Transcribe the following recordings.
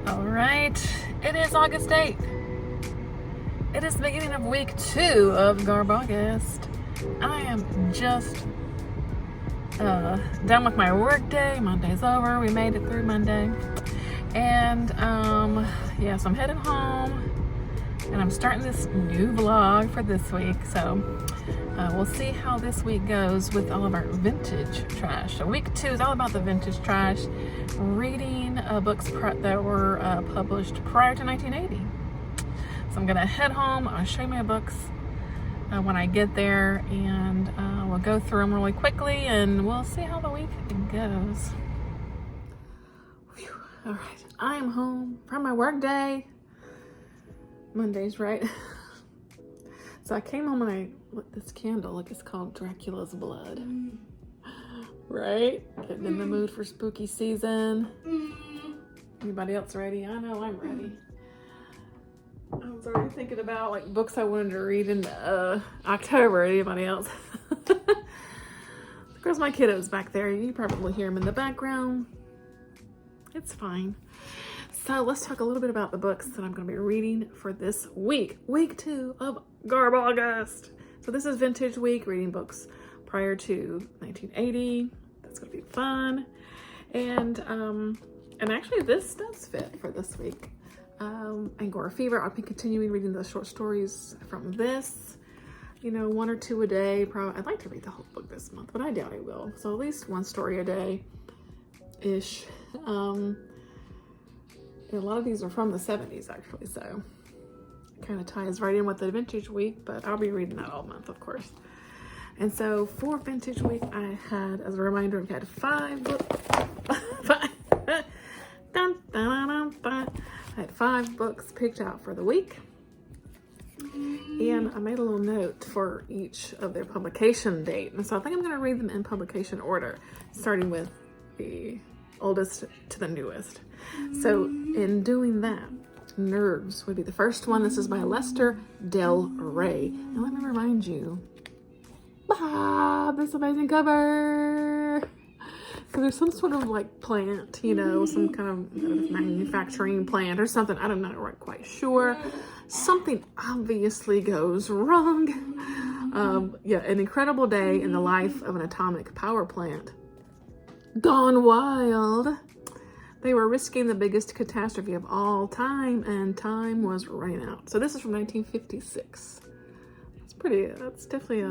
All right, it is August 8th. It is the beginning of week 2 of Garbaugust. I am just done with my work day. Monday's over. We made it through Monday. And yeah, so I'm heading home and I'm starting this new vlog for this week. So we'll see how this week goes with all of our vintage trash. So week 2 is all about the vintage trash, reading books that were published prior to 1980. So I'm gonna head home. I'll show you my books when I get there, and we'll go through them really quickly and we'll see how the week goes. Whew. All right, I am home from my work day. Monday's, right? So I came home and I lit this candle. Look, it's called Dracula's Blood. Right? Getting in the mood for spooky season. Anybody else ready? I know I'm ready. I was already thinking about like books I wanted to read in October. Anybody else? Of course, my kiddo's back there. You probably hear him in the background. It's fine. So let's talk a little bit about the books that I'm going to be reading for this week. Week 2 of Garbaugust. So this is vintage week, reading books prior to 1980. That's going to be fun. And actually this does fit for this week. Angora Fever. I'll be continuing reading the short stories from this. You know, 1 or 2 a day. Probably. I'd like to read the whole book this month, but I doubt I will. So at least 1 story a day-ish. A lot of these are from the 70s, actually, so it kind of ties right in with the vintage week, but I'll be reading that all month, of course. And so for vintage week, I had, as a reminder, I've had 5 books. I had 5 books picked out for the week. And I made a little note for each of their publication date. And so I think I'm going to read them in publication order, starting with the oldest to the newest. So in doing that, Nerves would be the first one. This is by Lester Del Rey. And let me remind you, this amazing cover. So there's some sort of like plant, you know, some kind of manufacturing plant or something. I'm not quite sure. Something obviously goes wrong. Yeah, an incredible day in the life of an atomic power plant gone wild. They were risking the biggest catastrophe of all time, and time was running out. So this is from 1956. That's definitely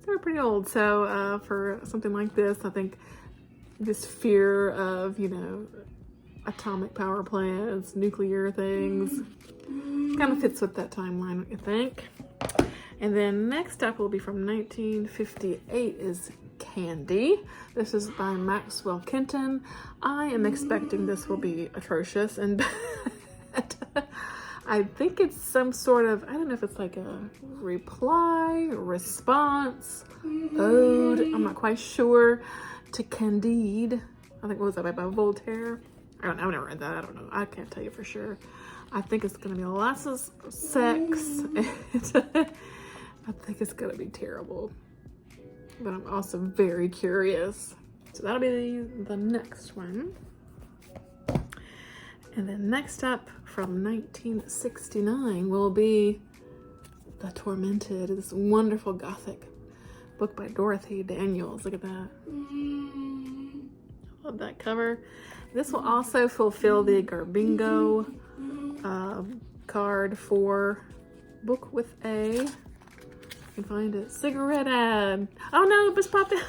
they're pretty old. So for something like this, I think this fear of, you know, atomic power plants, nuclear things, kind of fits with that timeline, don't you think? And then next up will be from 1958 is Candy. This is by Maxwell Kenton. I am expecting this will be atrocious, and I think it's some sort of, I don't know if it's like a reply, response, ode, I'm not quite sure, to Candide. I think, what was that, by Voltaire? I don't know, I've never read that, I don't know, I can't tell you for sure. I think it's gonna be lots of sex. I think it's gonna be terrible. But I'm also very curious. So that'll be the next one. And then next up from 1969 will be The Tormented, this wonderful gothic book by Dorothy Daniels. Look at that. I love that cover. This will also fulfill the Garbingo card for book with a, you can find it, cigarette ad. Oh no, it just popped out.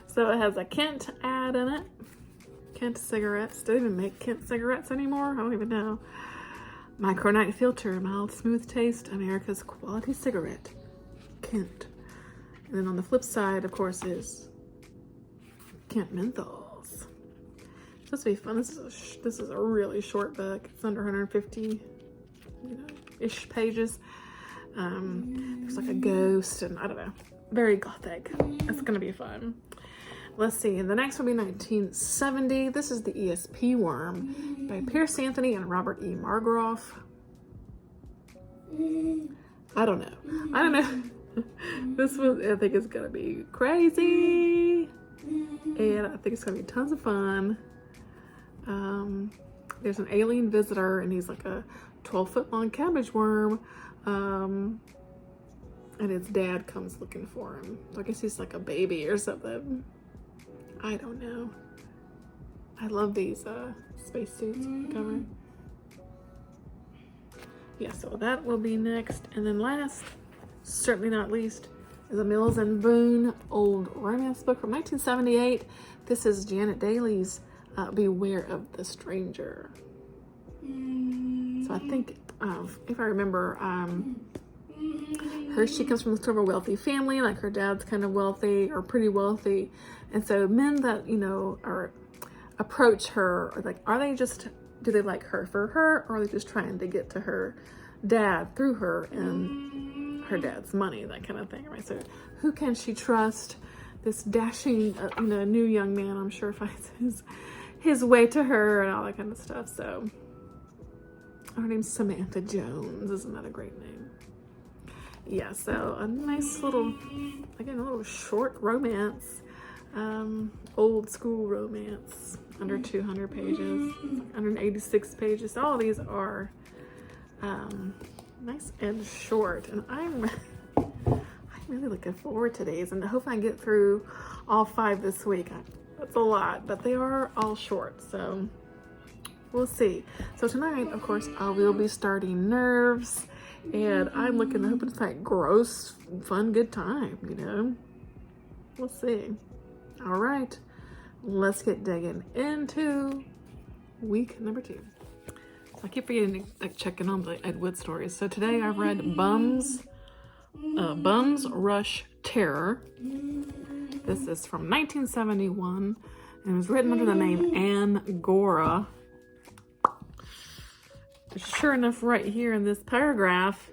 So it has a Kent ad in it. Kent cigarettes. Do they even make Kent cigarettes anymore? I don't even know. Micronite filter, mild, smooth taste, America's quality cigarette. Kent. And then on the flip side, of course, is Kent menthols. This will be fun. This is a really short book. It's under 150, ish pages. There's like a ghost, and I don't know, very gothic. It's gonna be fun. Let's see, and the next will be 1970. This is the ESP Worm by Pierce Anthony and Robert E. Margroff. I don't know. This one, I think it's gonna be crazy, and I think it's gonna be tons of fun. There's an alien visitor, and he's like a 12-foot long cabbage worm. And his dad comes looking for him. I guess he's like a baby or something. I don't know. I love these spacesuits cover. Yeah, so that will be next. And then last, certainly not least, is a Mills and Boon old romance book from 1978. This is Janet Daly's Beware of the Stranger. So I think, if I remember, she comes from sort of a wealthy family, like her dad's kind of wealthy or pretty wealthy. And so men that, you know, approach her, or like, do they like her for her, or are they just trying to get to her dad through her and her dad's money, that kind of thing, right? So who can she trust? This dashing, new young man, I'm sure, finds his way to her and all that kind of stuff. So her name's Samantha Jones. Isn't that a great name? Yeah, so a nice little, again, a little short romance, old school romance, under 200 pages, 186 pages. All of these are nice and short, and I'm really looking forward to these, and I hope I get through all 5 this week. That's a lot, but they are all short, so we'll see. So tonight, of course, I will be starting Nerves, and I'm hoping it's like gross, fun, good time, you know? We'll see. All right, let's get digging into week number 2. So I keep forgetting to check in on the Ed Wood stories. So today I've read Bums Rush Terror. This is from 1971, and it was written under the name Angora. Sure enough, right here in this paragraph,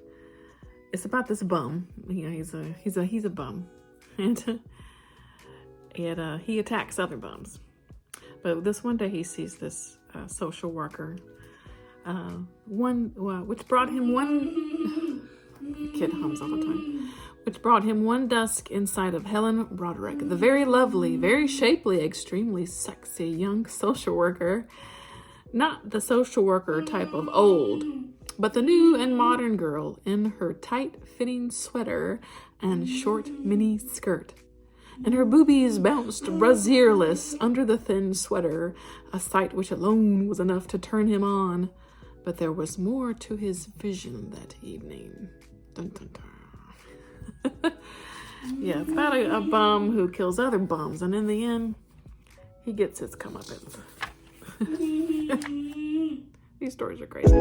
it's about this bum. You know, he's a bum, and he attacks other bums. But this one day he sees this social worker, which brought him one. The kid hums all the time. Which brought him one dusk inside of Helen Broderick, the very lovely, very shapely, extremely sexy young social worker. Not the social worker type of old, but the new and modern girl in her tight-fitting sweater and short mini skirt. And her boobies bounced brazierless under the thin sweater, a sight which alone was enough to turn him on. But there was more to his vision that evening. Dun, dun, dun. Yeah, it's about a bum who kills other bums, and in the end, he gets his comeuppance. These stories are crazy.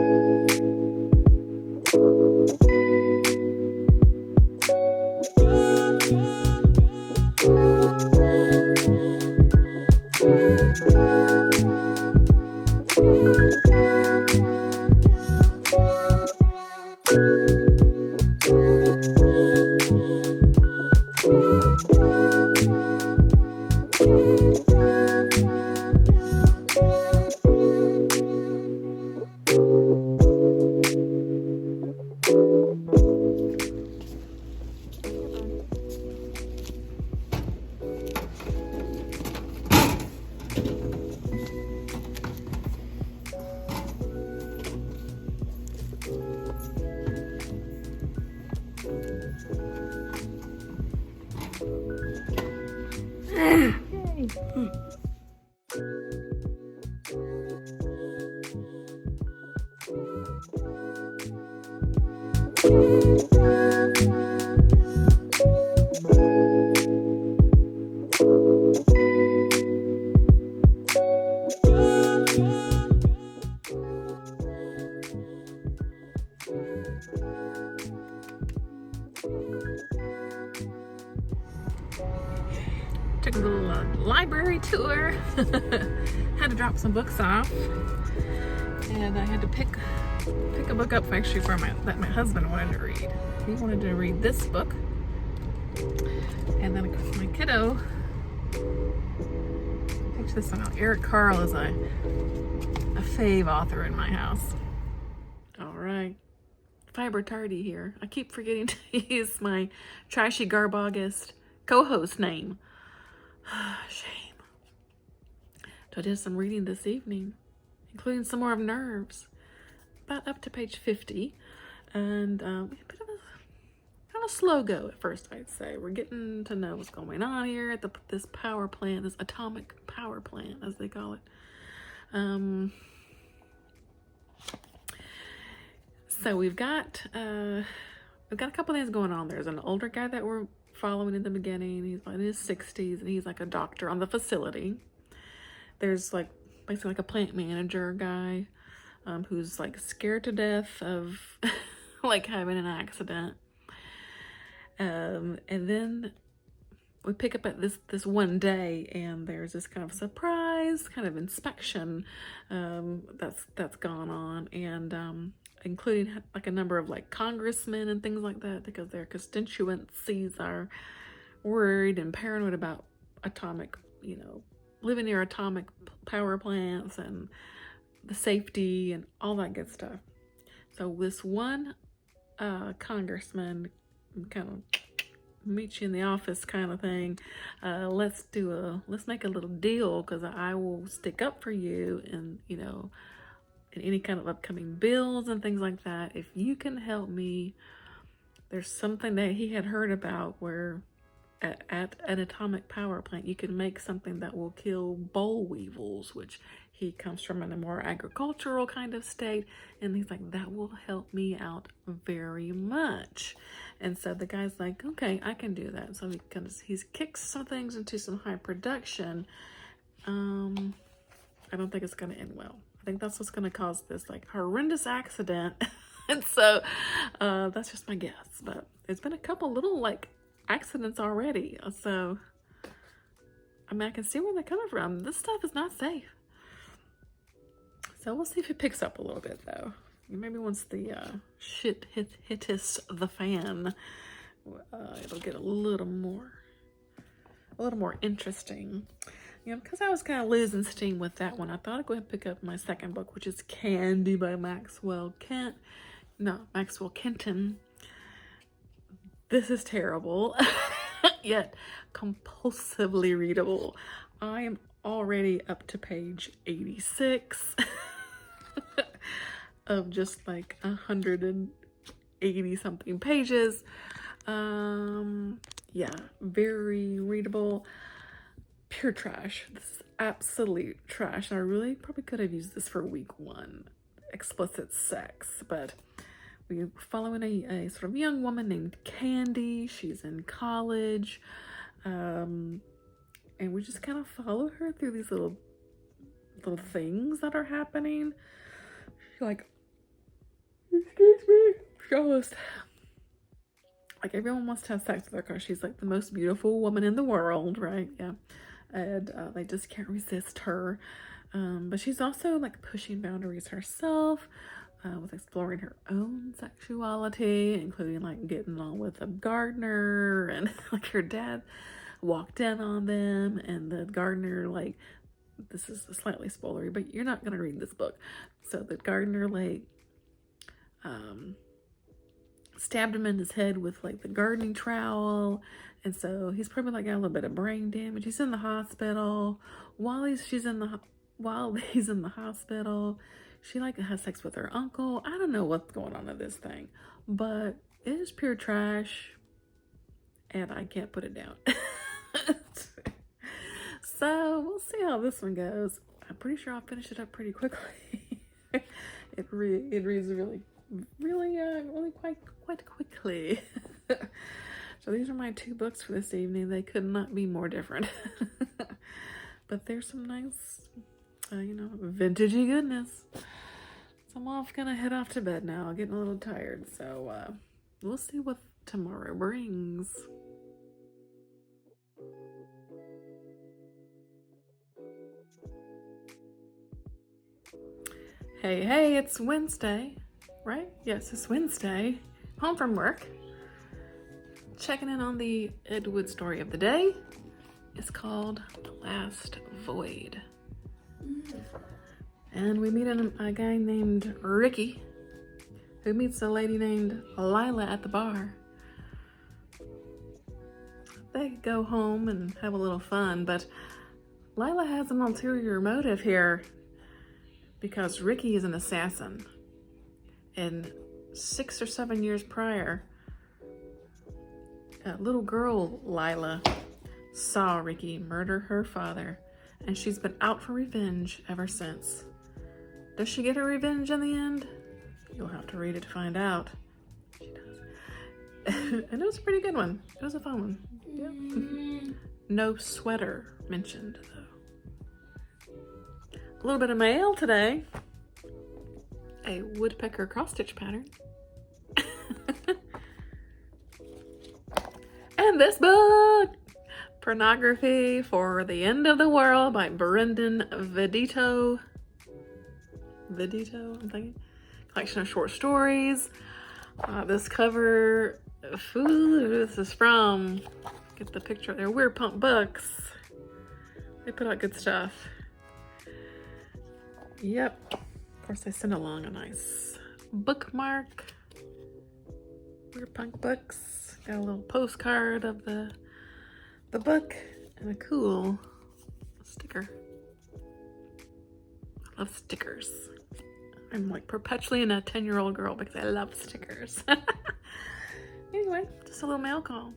Took a little library tour. Had to drop some books off, and I had to pick a book up actually that my husband wanted to read. He wanted to read this book, and then of course my kiddo picked this one out. Eric Carle is a fave author in my house. All right, Fiber Tardy here. I keep forgetting to use my trashy Garbaugust co-host name. Shame. So I did some reading this evening. including some more of Nerves, about up to page 50. And a bit of a kind of slow go at first, I'd say. We're getting to know what's going on here at this power plant, this atomic power plant, as they call it. So we've got a couple things going on. There's an older guy that we're following in the beginning. He's in his 60s, and he's like a doctor on the facility. There's like basically like a plant manager guy who's like scared to death of like having an accident. And then we pick up at this one day, and there's this kind of surprise kind of inspection that's gone on, and including like a number of like congressmen and things like that, because their constituencies are worried and paranoid about atomic, living near atomic power plants and the safety and all that good stuff. So this one congressman kind of meet you in the office kind of thing. Let's make a little deal, because I will stick up for you and in any kind of upcoming bills and things like that if you can help me. There's something that he had heard about where at an atomic power plant you can make something that will kill boll weevils, which he comes from in a more agricultural kind of state, and he's like, that will help me out very much. And so the guy's like, okay, I can do that. So he's kicked some things into some high production. I don't think it's going to end well. I think that's what's going to cause this like horrendous accident. And so that's just my guess. But there's been a couple little like accidents already. So I mean, I can see where they're coming from. This stuff is not safe. So we'll see if it picks up a little bit, though. Maybe once the shit hits the fan, it'll get a little more interesting. Because I was kind of losing steam with that one, I thought I'd go ahead and pick up my second book, which is Candy by Maxwell Kenton. This is terrible, yet compulsively readable. I am already up to page 86 of just like 180 something pages. Yeah, very readable. Pure trash. This is absolute trash. And I really probably could have used this for week 1. Explicit sex, but we're following a sort of young woman named Candy. She's in college. And we just kind of follow her through these little things that are happening. She's like, excuse me, she almost, like, everyone wants to have sex with her because she's like the most beautiful woman in the world, right? Yeah. And they just can't resist her. But she's also like pushing boundaries herself, with exploring her own sexuality, including like getting on with a gardener, and like her dad walked in on them, and the gardener, like, this is slightly spoilery, but you're not gonna read this book. So the gardener like stabbed him in his head with like the gardening trowel, and so he's probably like got a little bit of brain damage. He's in the hospital. While he's in the hospital, she like has sex with her uncle. I don't know what's going on in this thing, but it is pure trash, and I can't put it down. So we'll see how this one goes. I'm pretty sure I'll finish it up pretty quickly. It reads really quite quickly. So these are my 2 books for this evening. They could not be more different. But there's some nice, vintagey goodness. So I'm gonna head off to bed now. I'm getting a little tired. So we'll see what tomorrow brings. Hey, it's Wednesday, right? Yes, it's Wednesday. Home from work. Checking in on the Ed Wood story of the day. It's called The Last Void. And we meet a guy named Ricky, who meets a lady named Lila at the bar. They go home and have a little fun, but Lila has an ulterior motive here. because Ricky is an assassin. And 6 or 7 years prior, a little girl, Lila, saw Ricky murder her father, and she's been out for revenge ever since. Does she get her revenge in the end? You'll have to read it to find out. She does. And it was a pretty good one. It was a fun one. Yep. No sweater mentioned, though. A little bit of mail today. A woodpecker cross-stitch pattern. And this book, Pornography for the End of the World by Brendan Vidito, I'm thinking. Collection of short stories. This cover, this is from, get the picture there, Weird Pump Books. They put out good stuff. Yep. Of course, they send along a nice bookmark. Weird Punk Books. Got a little postcard of the book and a cool sticker. I love stickers. I'm like perpetually a 10-year-old girl because I love stickers. Anyway, just a little mail call.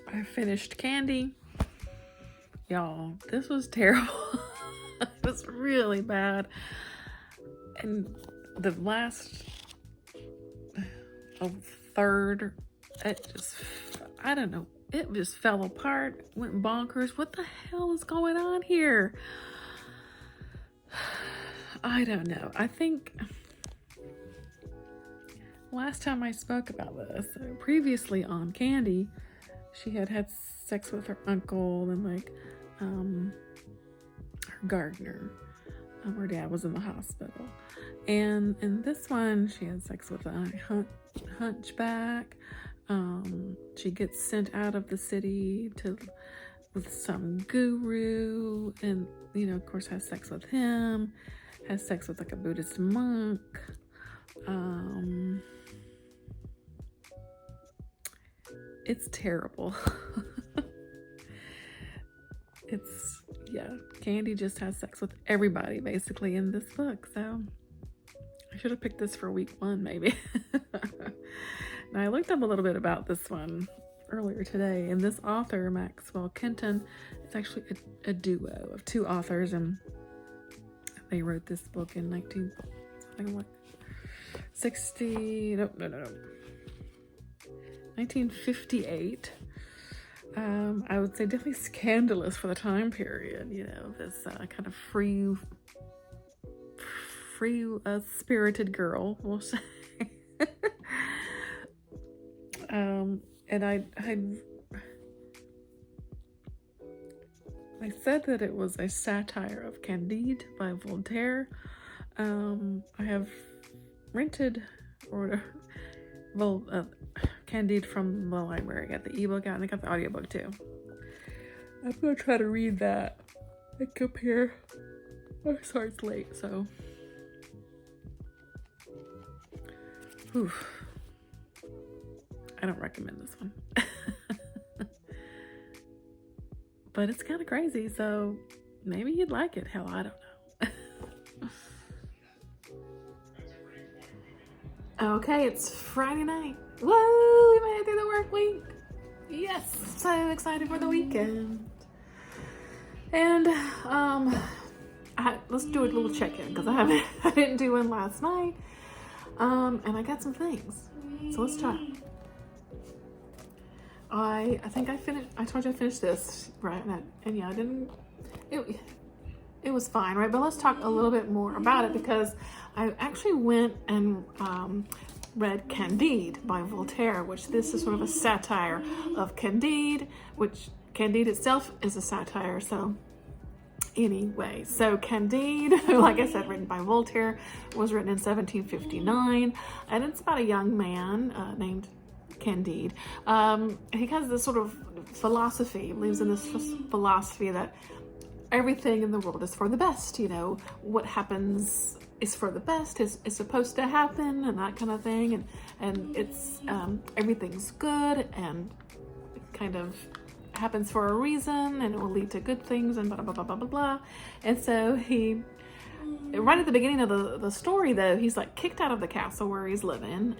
I finished Candy. Y'all, this was terrible. It was really bad. And the last third, it just, I don't know, it just fell apart, went bonkers. What the hell is going on here? I don't know. I think last time I spoke about this, previously on Candy, she had sex with her uncle and like her gardener. Her dad was in the hospital. And in this one, she had sex with a hunchback. She gets sent out of the city with some guru, and of course has sex with him, has sex with like a Buddhist monk. It's terrible. Candy just has sex with everybody basically in this book, so I should have picked this for week 1 maybe. Now I looked up a little bit about this one earlier today, and this author, Maxwell Kenton, is actually a duo of 2 authors, and they wrote this book in 1958. I would say definitely scandalous for the time period, this kind of free spirited girl, we'll say. And I said that it was a satire of Candide by Voltaire. I have rented Candide from the library. I got the ebook out and I got the audiobook too. I'm gonna try to read that and compare. Oh, sorry, it's late, so. I don't recommend this one. But it's kind of crazy, so maybe you'd like it. Hell, I don't know. Okay, it's Friday night. Whoa, we made it through the work week. Yes, so excited for the weekend. And let's do a little check-in because I didn't do one last night. And I got some things. So let's talk. I think I finished. I told you I finished this, right? And yeah, I didn't. It was fine, right? But let's talk a little bit more about it because I actually went and read Candide by Voltaire, which this is sort of a satire of Candide, which Candide itself is a satire. So anyway, so Candide, like I said, written by Voltaire, was written in 1759, and it's about a young man named Candide. He has this sort of philosophy, believes in this philosophy that everything in the world is for the best. What happens is for the best, is supposed to happen, and that kind of thing, and it's everything's good, and kind of happens for a reason, and it will lead to good things, and blah, blah, blah, blah, blah, blah. And so he, right at the beginning of the story, though, he's like kicked out of the castle where he's living,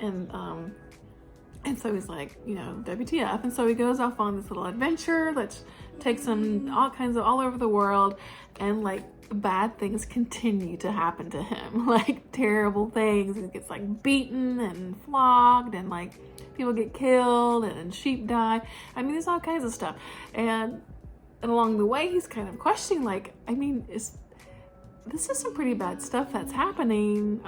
and so he's like, you know, WTF. And so he goes off on this little adventure that takes him all over the world, and like bad things continue to happen to him, like terrible things. He gets like beaten and flogged, and like people get killed, and sheep die. I mean, there's all kinds of stuff. And along the way, he's kind of questioning, like, I mean, this is some pretty bad stuff that's happening.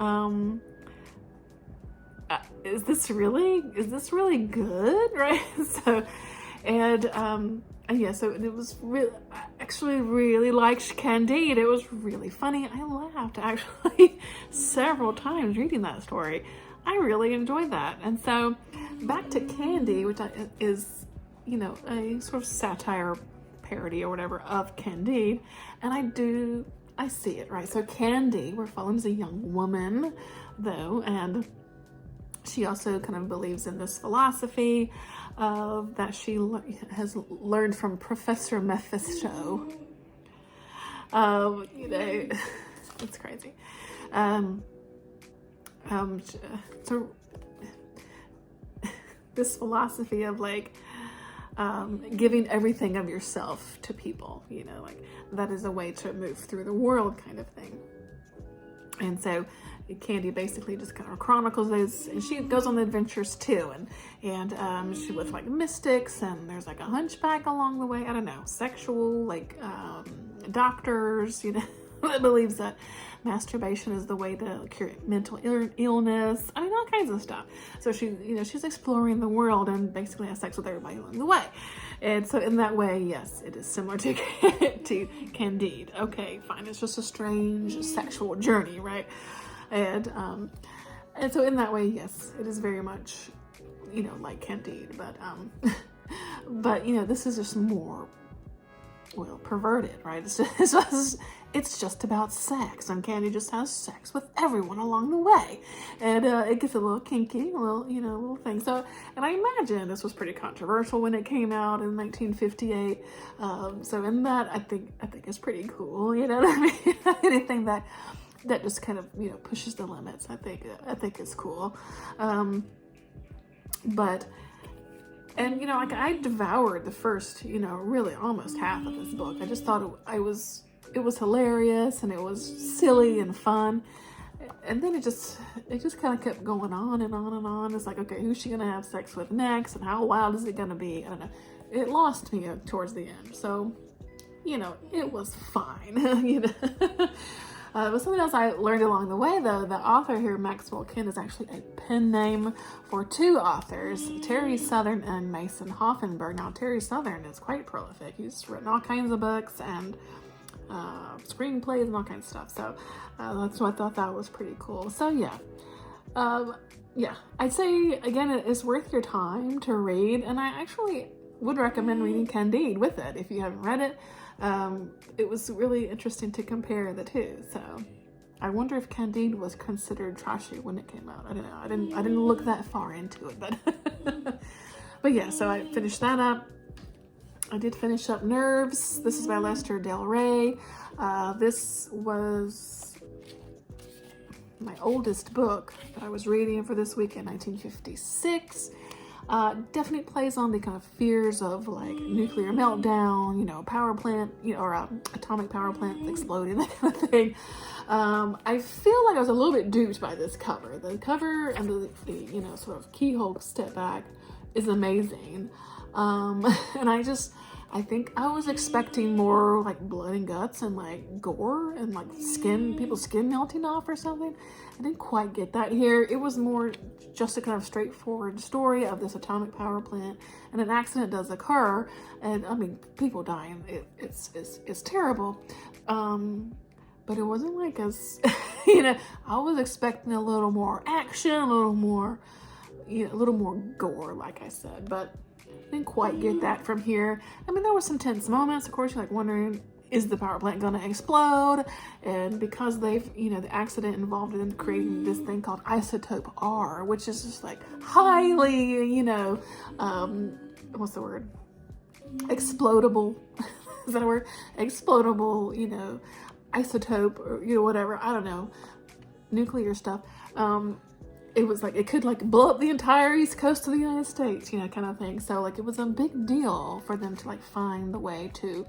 Is this really good, right? So, and yeah, so it was really, I actually really liked Candide. It was really funny. I laughed actually several times reading that story. I really enjoyed that. And so back to Candy, which is, you know, a sort of satire parody or whatever of Candide. And I see it, right? So Candy, we're following as a young woman though, and she also kind of believes in this philosophy that she has learned from Professor Mephisto. You know, it's crazy. So this philosophy of like giving everything of yourself to people, you know, like that is a way to move through the world, kind of thing. And so Candy basically just kind of chronicles those, and she goes on the adventures too, and she with like mystics, and there's like a hunchback along the way. I don't know, sexual like doctors, you know, that believes that masturbation is the way to cure mental illness. I mean, all kinds of stuff. So she, you know, she's exploring the world and basically has sex with everybody along the way. And so in that way, yes, it is similar to to Candide. Okay, fine. It's just a strange sexual journey, right? And so in that way, yes, it is very much, you know, like Candide, but you know, this is just more, well, perverted, right? It's just about sex, and Candy just has sex with everyone along the way, and it gets a little kinky, a little thing. So, and I imagine this was pretty controversial when it came out in 1958. So in that, I think it's pretty cool. You know what I mean? Anything that just kind of, you know, pushes the limits, I think is cool. But. And, you know, like I devoured the first, you know, really almost half of this book. I just thought it was hilarious, and it was silly and fun. And then it just kind of kept going on and on and on. It's like, okay, who's she going to have sex with next? And how wild is it going to be? I don't know. It lost me towards the end. So, you know, it was fine, you know. But something else I learned along the way, though, the author here, Maxwell Ken, is actually a pen name for two authors, Terry Southern and Mason Hoffenberg. Now, Terry Southern is quite prolific. He's written all kinds of books and screenplays and all kinds of stuff. So that's why I thought that was pretty cool. So yeah, I'd say, again, it's worth your time to read, and I actually would recommend reading Candide with it if you haven't read it. It was really interesting to compare the two. So I wonder if Candide was considered trashy when it came out. I don't know. I didn't look that far into it, but yeah, so I finished that up. I did finish up Nerves. This is by Lester Del Rey. This was my oldest book that I was reading for this week in 1956. Definitely plays on the kind of fears of like nuclear meltdown, you know, power plant, you know, or atomic power plant exploding, that kind of thing. I feel like I was a little bit duped by this cover. The cover and the you know, sort of keyhole step back is amazing. And I think I was expecting more like blood and guts and like gore and like people's skin melting off or something. I didn't quite get that here. It was more just a kind of straightforward story of this atomic power plant, and an accident does occur, and I mean, people die, and it's terrible. But it wasn't like as, you know, I was expecting a little more action, a little more gore, like I said, but didn't quite get that from here. I mean, there were some tense moments. Of course, you're like wondering, is the power plant going to explode? And because they've, you know, the accident involved in creating this thing called isotope R, which is just like highly, you know, what's the word? explodable, is that a word? Explodable, you know, isotope, or, you know, whatever, I don't know, nuclear stuff. It was like, it could like blow up the entire east coast of the United States, you know, kind of thing. So like, it was a big deal for them to like find the way to,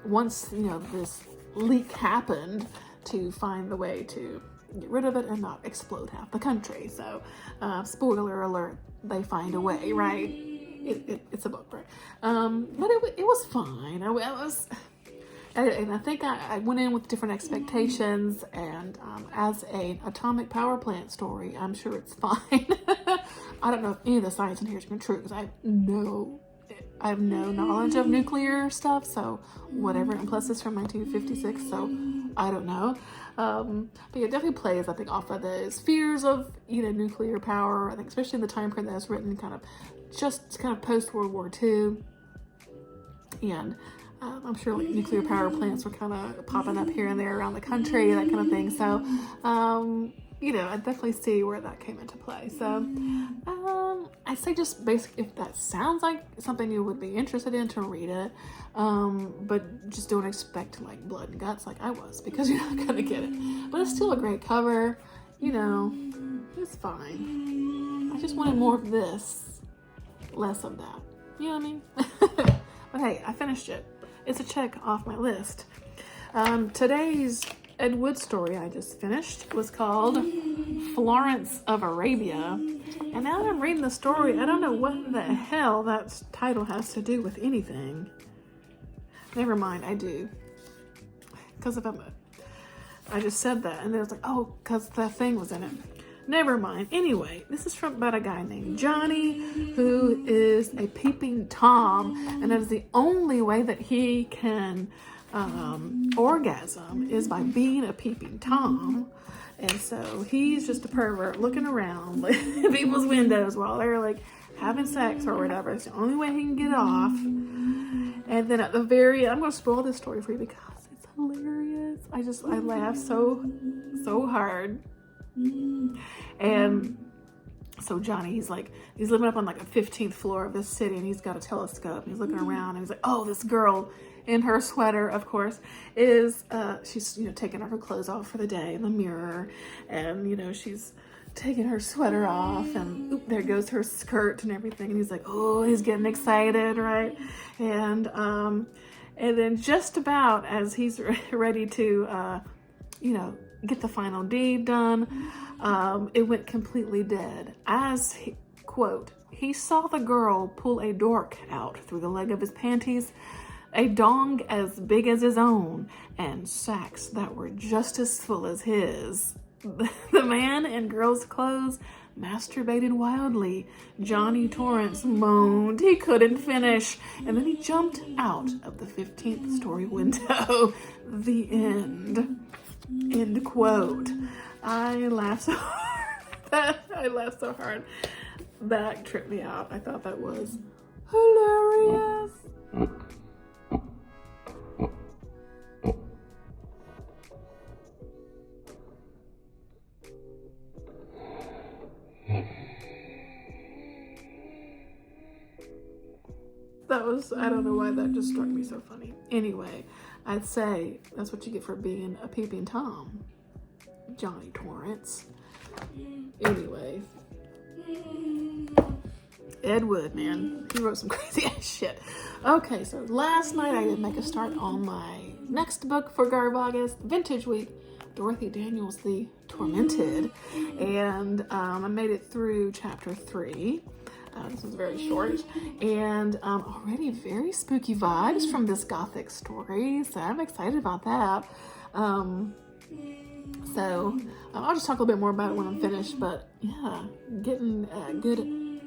once, you know, this leak happened, to find the way to get rid of it and not explode half the country. So, spoiler alert, they find a way, right? It's a book, right? But it was fine. And I think I went in with different expectations, and as an atomic power plant story, I'm sure it's fine. I don't know if any of the science in here is going to be true, because I have no knowledge of nuclear stuff, so whatever. And plus, it's from 1956, so I don't know. But it definitely plays, I think, off of those fears of, you know, nuclear power. I think especially in the time period that was written, kind of post World War II, and I'm sure like nuclear power plants were kind of popping up here and there around the country, that kind of thing. So, you know, I definitely see where that came into play. So, I say just basically, if that sounds like something you would be interested in, to read it. But just don't expect like blood and guts like I was, because you're not going to get it. But it's still a great cover. You know, it's fine. I just wanted more of this, less of that. You know what I mean? But hey, I finished it. It's a check off my list. Today's Ed Wood story I just finished was called Florence of Arabia. And now that I'm reading the story, I don't know what the hell that title has to do with anything. Never mind, I do. Because I just said that, and then it's like, oh, because that thing was in it. Never mind. Anyway, this is about a guy named Johnny, who is a peeping Tom, and that is the only way that he can orgasm is by being a peeping Tom. And so he's just a pervert looking around people's windows while they're like having sex or whatever. It's the only way he can get off. And then at the very end, I'm going to spoil this story for you because it's hilarious. I laugh so hard. And so Johnny, he's living up on like a 15th floor of this city, and he's got a telescope, and he's looking around, and he's like, oh, this girl in her sweater, of course, is she's, you know, taking her clothes off for the day in the mirror, and, you know, she's taking her sweater off, and oop, there goes her skirt and everything, and he's like, oh, he's getting excited, right? And then just about as he's ready to you know, get the final deed done, it went completely dead. As he, quote, he saw the girl pull a dork out through the leg of his panties, a dong as big as his own, and sacks that were just as full as his. The man in girl's clothes masturbated wildly. Johnny Torrance moaned he couldn't finish, and then he jumped out of the 15th story window. The end. End quote. I laughed so hard. That tripped me out. I thought that was hilarious. That was, I don't know why that just struck me so funny. Anyway, I'd say that's what you get for being a peeping Tom, Johnny Torrance. Anyway, Ed Wood, man, he wrote some crazy ass shit. Okay, so last night I did make a start on my next book for Garbaugust Vintage Week, Dorothy Daniels' The Tormented, and I made it through chapter 3. This was very short, and already very spooky vibes from this gothic story, so I'm excited about that. So I'll just talk a little bit more about it when I'm finished, but yeah, getting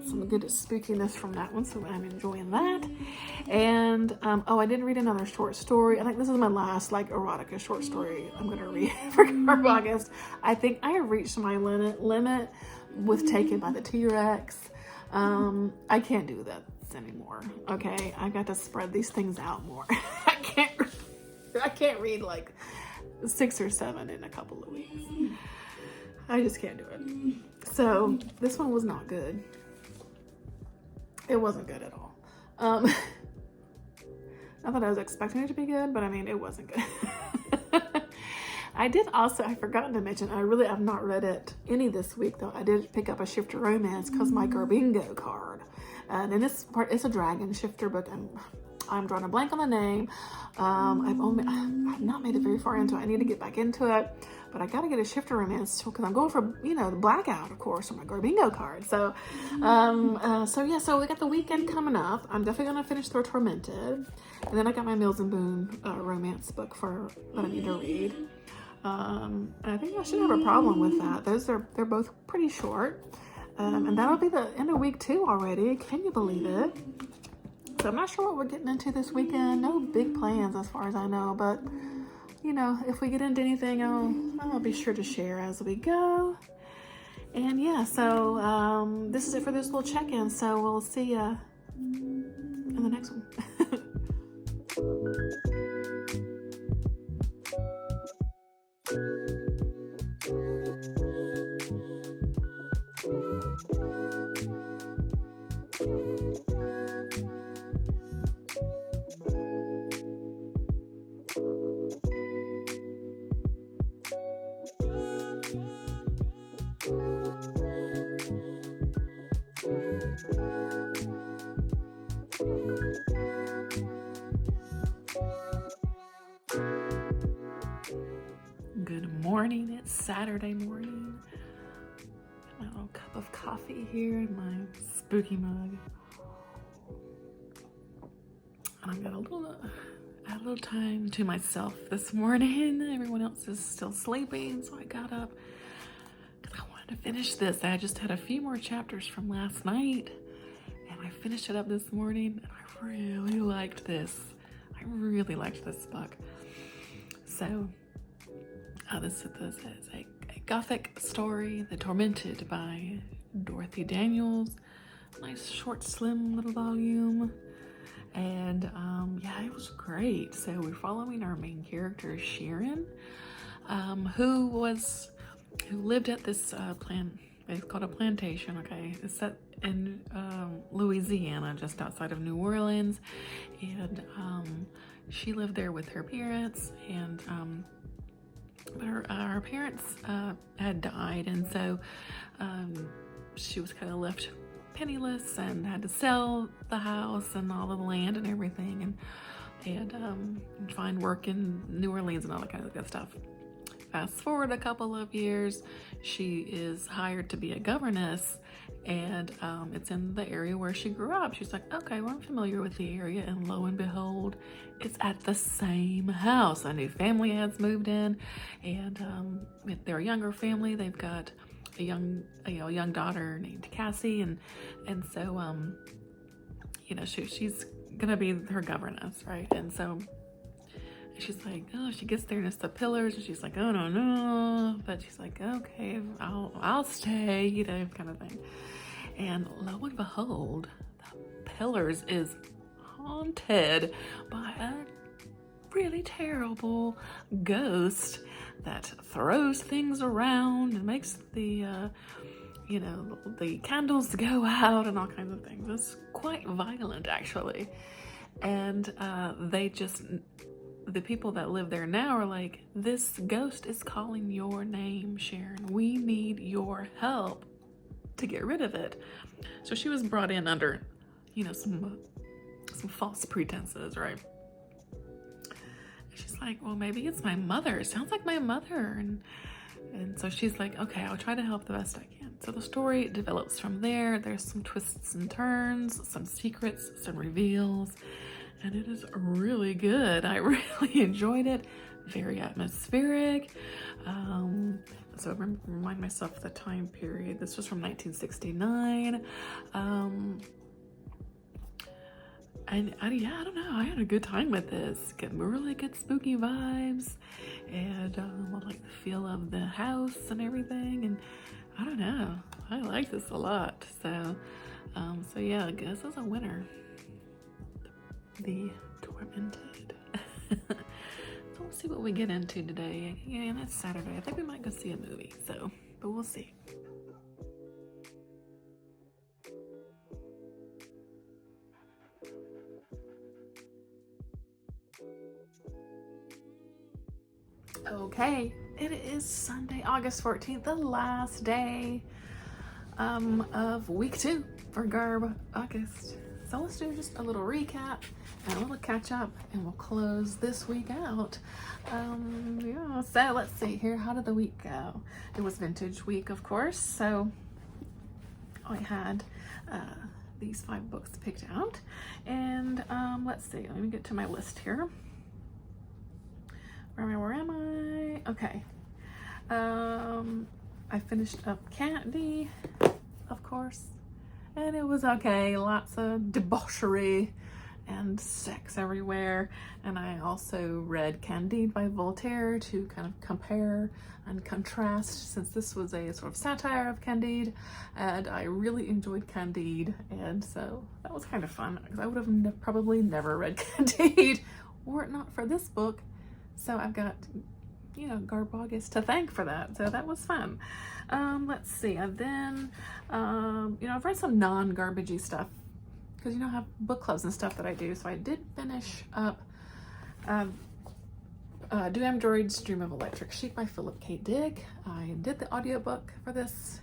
some good spookiness from that one, so I'm enjoying that. And oh, I didn't read another short story. I think this is my last like erotica short story I'm gonna read for Garbaugust. I think I have reached my limit with Taken by the T-Rex. I can't do that anymore. Okay, I got to spread these things out more. I can't read like 6 or 7 in a couple of weeks. I just can't do it. So this one was not good. It wasn't good at all. Not that I was expecting it to be good, but I mean, it wasn't good. I forgot to mention, I've not read any this week though. I did pick up a Shifter Romance because my Garbingo card. And in this part, it's a dragon shifter book, and I'm drawing a blank on the name. I've not made it very far into it. I need to get back into it, but I got to get a Shifter Romance because I'm going for, the blackout, of course, for my Garbingo card. So, so we got the weekend coming up. I'm definitely going to finish through Tormented. And then I got my Mills and Boone romance book that I need to read. And I think I shouldn't have a problem with that. They're both pretty short. And that'll be the end of week 2 already. Can you believe it? So I'm not sure what we're getting into this weekend. No big plans as far as I know, but if we get into anything, I'll be sure to share as we go. And yeah, so this is it for this little check-in. So we'll see you in the next one. Good morning. It's Saturday morning. My little cup of coffee here in my spooky mug. I've got a little time to myself this morning. Everyone else is still sleeping, so I got up because I wanted to finish this. I just had a few more chapters from last night, and I finished it up this morning, and I really liked this. I really liked this book. So this is a gothic story, The Tormented by Dorothy Daniels. Nice short, slim little volume. And yeah, it was great. So we're following our main character, Sharon, who lived at this it's called a plantation, okay? It's set in Louisiana, just outside of New Orleans. And she lived there with her parents, and but her parents had died, and so she was kind of left penniless and had to sell the house and all of the land and everything, and find work in New Orleans and all that kind of good stuff. Fast forward a couple of years, she is hired to be a governess, and it's in the area where she grew up. She's like, okay, well, I'm familiar with the area, and lo and behold, it's at the same house. A new family has moved in, and they're a younger family. They've got a young daughter named Cassie, and so she's gonna be her governess, right? And so she's like, oh, she gets there and it's the pillars, and she's like, oh no, but she's like, okay, I'll stay, kind of thing. And lo and behold, the pillars is haunted by a really terrible ghost that throws things around and makes the the candles go out and all kinds of things. It's quite violent, actually. And the people that live there now are like, this ghost is calling your name, Sharon. We need your help to get rid of it. So she was brought in under, some false pretenses, right? And she's like, well, maybe it's my mother. It sounds like my mother. And so she's like, okay, I'll try to help the best I can. So the story develops from there. There's some twists and turns, some secrets, some reveals, and it is really good. I really enjoyed it. Very atmospheric. So I remind myself of the time period. This was from 1969. And I don't know, I had a good time with this. Getting really good spooky vibes, and I like the feel of the house and everything, and I don't know, I like this a lot. So yeah, I guess it's a winner. The Tormented. So we'll see what we get into today. Yeah, and it's Saturday. I think we might go see a movie, but we'll see. Okay, it is Sunday, August 14th, the last day of week 2 for Garbaugust. So let's do just a little recap and a little catch up, and we'll close this week out. Yeah, so let's see here. How did the week go? It was vintage week, of course. So I had these 5 books picked out, and let's see. Let me get to my list here. Where am I? Okay. I finished up Candide, of course, and it was okay. Lots of debauchery and sex everywhere. And I also read Candide by Voltaire to kind of compare and contrast, since this was a sort of satire of Candide, and I really enjoyed Candide, and so that was kind of fun, because I would have probably never read Candide were it not for this book. So I've got, you know, Garbaugust to thank for that. So that was fun. Let's see. And then, you know, I've read some non-garbagey stuff, because, you know, I have book clubs and stuff that I do. So I did finish up Do Androids Dream of Electric Sheep by Philip K. Dick. I did the audiobook for this.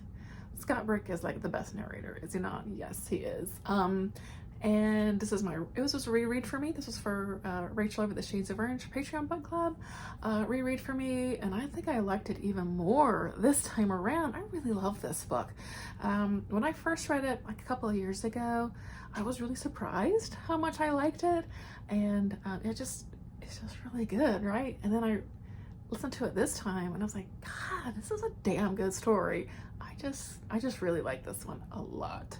Scott Brick is like the best narrator, is he not? Yes, he is. And this is it was just a reread for me. This was for Rachel over the Shades of Orange Patreon book club. Reread for me, and I think I liked it even more this time around. I really love this book. When I first read it like a couple of years ago, I was really surprised how much I liked it, and it's just really good, right? And then I listened to it this time, and I was like, God, this is a damn good story. I just really like this one a lot.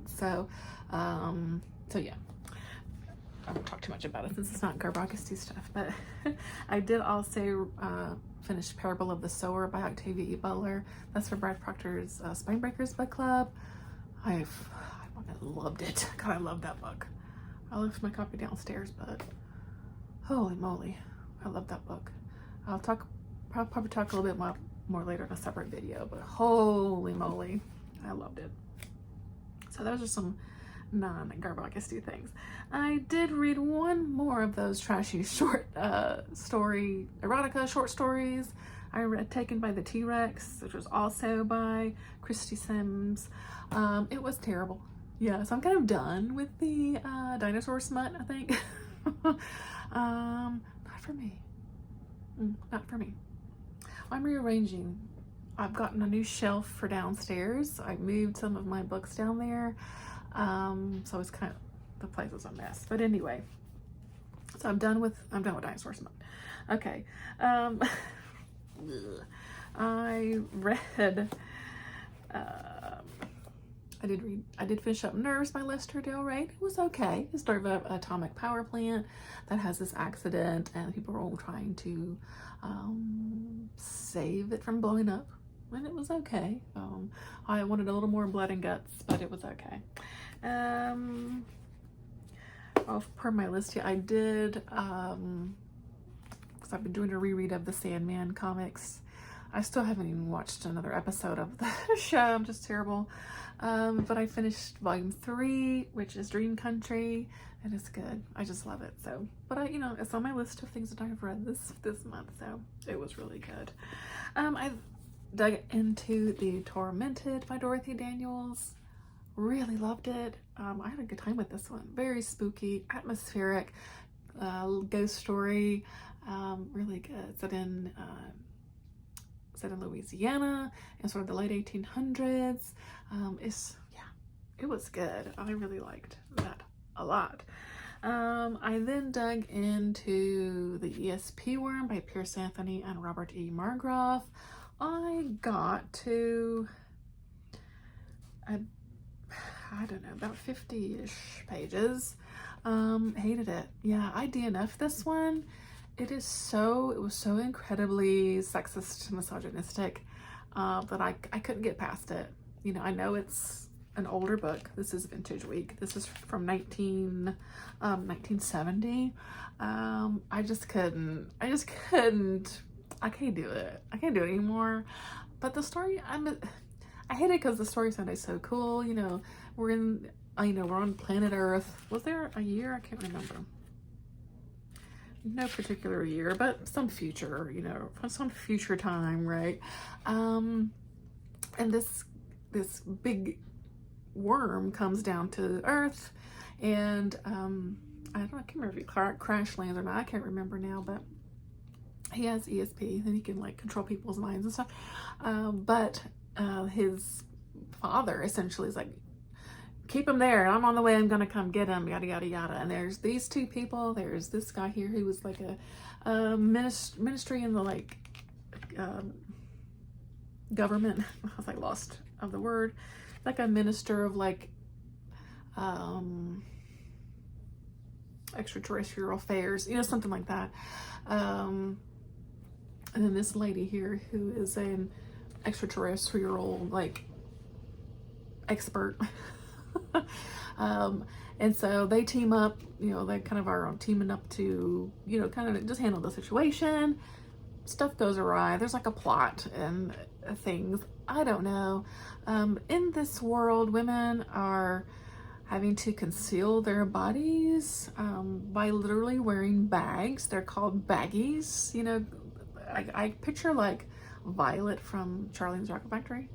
So, so yeah, I won't talk too much about it since it's not Garbaugusty stuff, but I did also finish Parable of the Sower by Octavia E. Butler. That's for Brad Proctor's Spinebreakers book club. I loved it. God, I love that book. I left my copy downstairs, but holy moly, I love that book. I'll probably talk a little bit more later in a separate video, but holy moly, I loved it. So those are some non-Garbaugusty things. I did read one more of those trashy short erotica short stories. I read Taken by the T-Rex, which was also by Christy Sims. It was terrible. Yeah, so I'm kind of done with the dinosaur smut, I think. Not for me. Not for me. I'm rearranging. I've gotten a new shelf for downstairs. I moved some of my books down there. So it's kind of, the place is a mess. But anyway, so I'm done with Dinosaur Smut. Okay. I read, I did finish up Nerves by Lester Del Rey. It was okay. It's the story of an atomic power plant that has this accident, and people are all trying to save it from blowing up, and it was okay. I wanted a little more blood and guts, but it was okay. Per my list here, I did, because I've been doing a reread of the Sandman comics. I still haven't even watched another episode of the show. I'm just terrible. But I finished volume 3, which is Dream Country, and it's good. I just love it. So, but you know, it's on my list of things that I've read this month, so it was really good. I dug into the Tormented by Dorothy Daniels. Really loved it. I had a good time with this one. Very spooky, atmospheric, ghost story. Really good. Set in Louisiana in sort of the late 1800s. It was good. I really liked that a lot. I then dug into The ESP Worm by Pierce Anthony and Robert E. Margroff. I got to, I don't know, about 50-ish pages. Hated it. Yeah, I DNF'd this one. It was so incredibly sexist and misogynistic that I couldn't get past it. You know, I know it's an older book. This is Vintage Week. This is from 1970. I just couldn't. I can't do it. I can't do it anymore. But the story, I hate it because the story sounded so cool. You know, we're on planet Earth. Was there a year? I can't remember. no particular year, but some future, you know, some future time, right? And this big worm comes down to Earth, and I can't remember if he crash lands or not. I can't remember now, but he has ESP, and he can like control people's minds and stuff. But his father essentially is like, keep him there, I'm on the way, I'm gonna come get him, yada yada yada. And there's these two people. There's this guy here who was like a ministry in the like government. I was like lost of the word, like a minister of like extraterrestrial affairs, you know, something like that. And then this lady here who is an extraterrestrial like expert. And so they team up, you know, they kind of are teaming up to, you know, kind of just handle the situation. Stuff goes awry. There's like a plot and things. I don't know. In this world, women are having to conceal their bodies by literally wearing bags. They're called baggies. You know, I picture like Violet from Charlie and the Chocolate Factory.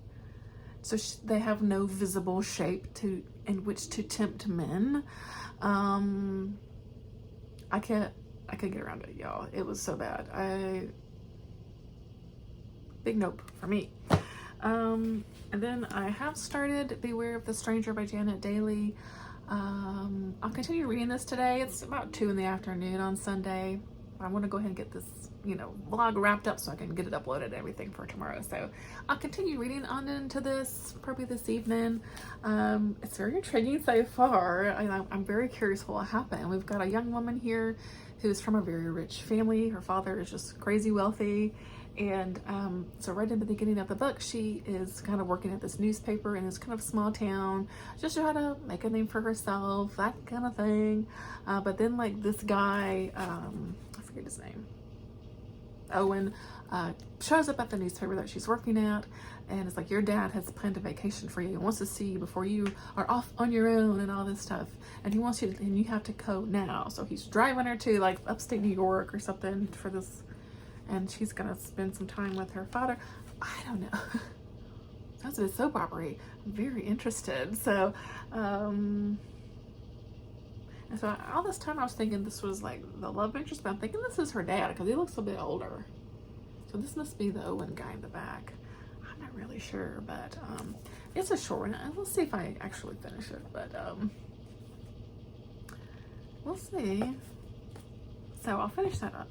So they have no visible shape in which to tempt men. I couldn't get around it, y'all. It was so bad. Big nope for me. And then I have started Beware of the Stranger by Janet Daly. I'll continue reading this today. It's about 2 in the afternoon on Sunday. I want to go ahead and get this, you know, vlog wrapped up so I can get it uploaded and everything for tomorrow. So I'll continue reading on into this probably this evening. It's very intriguing so far. I'm very curious what will happen. We've got a young woman here who's from a very rich family. Her father is just crazy wealthy. And so right in the beginning of the book, she is kind of working at this newspaper in this kind of small town, just to try to make a name for herself, that kind of thing. But then like this guy, I forget his name, Owen, shows up at the newspaper that she's working at, and it's like, your dad has planned a vacation for you. He wants to see you before you are off on your own and all this stuff. And he wants you to, and you have to go now. So he's driving her to like upstate New York or something for this, and she's gonna spend some time with her father. I don't know. That's a soap opera. I'm very interested. So, and so all this time I was thinking this was like the love interest, but I'm thinking this is her dad because he looks a bit older. So this must be the Owen guy in the back. I'm not really sure, but it's a short one. We'll see if I actually finish it, but we'll see. So I'll finish that up.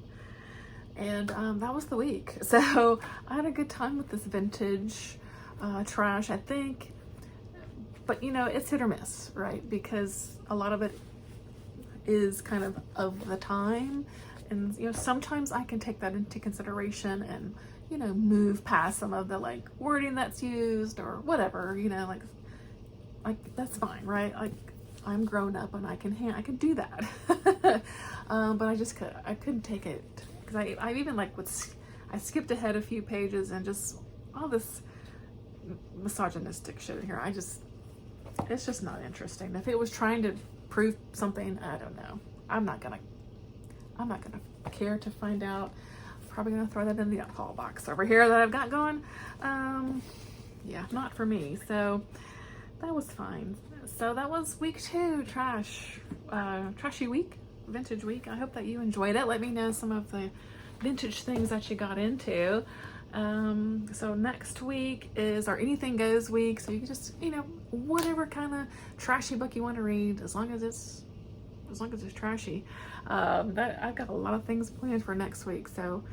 And that was the week. So I had a good time with this vintage trash, I think. But you know, it's hit or miss, right? Because a lot of it is kind of the time. And you know, sometimes I can take that into consideration and, you know, move past some of the like wording that's used or whatever, you know, like that's fine, right? Like I'm grown up and I can do that. But I couldn't take it. I even like I skipped ahead a few pages and just all this misogynistic shit in here. It's just not interesting. If it was trying to prove something, I don't know. I'm not gonna care to find out. I'm probably gonna throw that in the haul box over here that I've got going. Yeah, not for me. So that was fine. So that was week 2, trashy week. Vintage week. I hope that you enjoyed it. Let me know some of the vintage things that you got into. So next week is our anything goes week, so you can just, you know, whatever kind of trashy book you want to read, as long as it's trashy. That I've got a lot of things planned for next week, so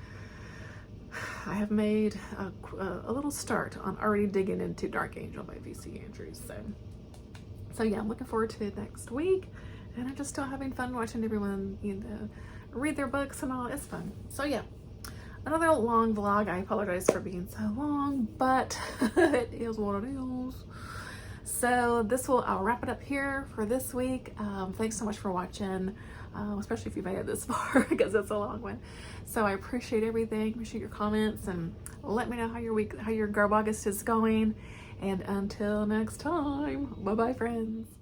I have made a little start on already digging into Dark Angel by V.C. Andrews. So yeah, I'm looking forward to it next week. And I'm just still having fun watching everyone, you know, read their books and all. It's fun. So yeah, another long vlog. I apologize for being so long, but it is what it is. So I'll wrap it up here for this week. Thanks so much for watching, especially if you made it this far because it's a long one. So I appreciate everything. Appreciate your comments and let me know how your Garbaugust is going. And until next time, bye-bye friends.